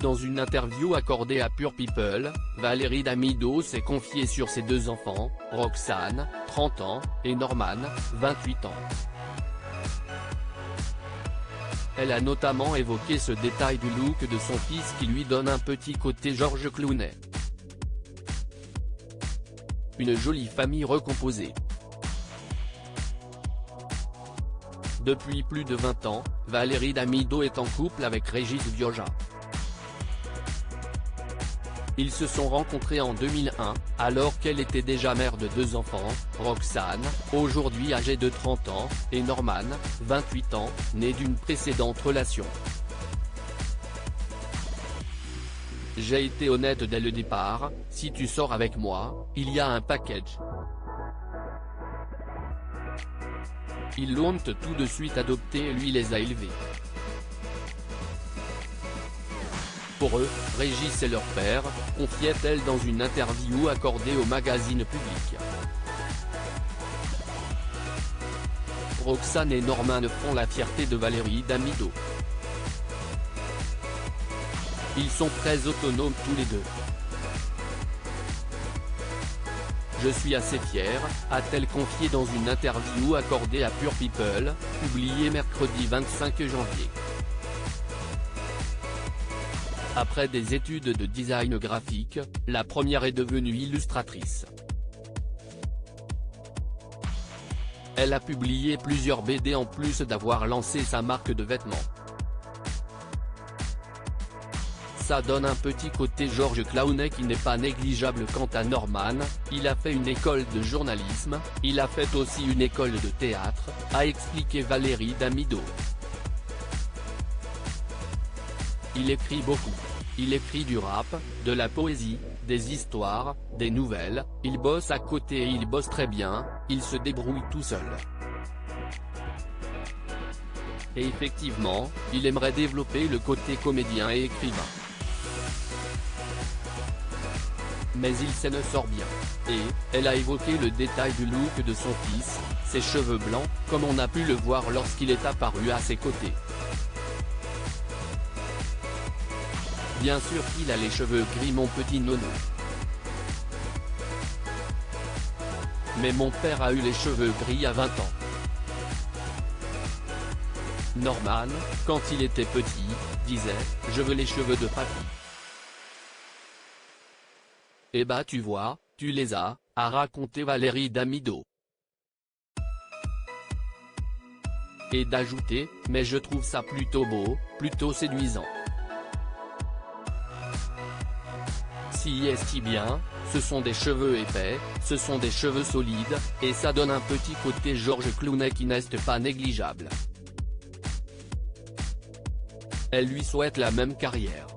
Dans une interview accordée à Pure People, Valérie Damido s'est confiée sur ses deux enfants, Roxane, 30 ans, et Norman, 28 ans. Elle a notamment évoqué ce détail du look de son fils qui lui donne un petit côté George Clooney. Une jolie famille recomposée. Depuis plus de 20 ans, Valérie Damido est en couple avec Régis Vioja. Ils se sont rencontrés en 2001, alors qu'elle était déjà mère de deux enfants, Roxane, aujourd'hui âgée de 30 ans, et Norman, 28 ans, né d'une précédente relation. J'ai été honnête dès le départ, si tu sors avec moi, il y a un package. Ils l'ont tout de suite adopté et lui les a élevés. Pour eux, Régis est leur père, confiait-elle dans une interview accordée au magazine Public. Roxane et Norman font la fierté de Valérie Damido. Ils sont très autonomes tous les deux. Je suis assez fière, a-t-elle confié dans une interview accordée à Pure People, publiée mercredi 25 janvier. Après des études de design graphique, la première est devenue illustratrice. Elle a publié plusieurs BD en plus d'avoir lancé sa marque de vêtements. Ça donne un petit côté George Clooney qui n'est pas négligeable. Quant à Norman, il a fait une école de journalisme, il a fait aussi une école de théâtre, a expliqué Valérie Damido. Il écrit beaucoup. Il écrit du rap, de la poésie, des histoires, des nouvelles, il bosse à côté et il bosse très bien, il se débrouille tout seul. Et effectivement, il aimerait développer le côté comédien et écrivain. Mais il s'en sort bien. Et, elle a évoqué le détail du look de son fils, ses cheveux blancs, comme on a pu le voir lorsqu'il est apparu à ses côtés. Bien sûr qu'il a les cheveux gris mon petit nono. Mais mon père a eu les cheveux gris à 20 ans. Norman, quand il était petit, disait « Je veux les cheveux de papy ». Eh bah tu vois, tu les as, a raconté Valérie Damido. Et d'ajouter « Mais je trouve ça plutôt beau, plutôt séduisant ». Si est bien, ce sont des cheveux épais, ce sont des cheveux solides, et ça donne un petit côté George Clooney qui n'est pas négligeable. Elle lui souhaite la même carrière.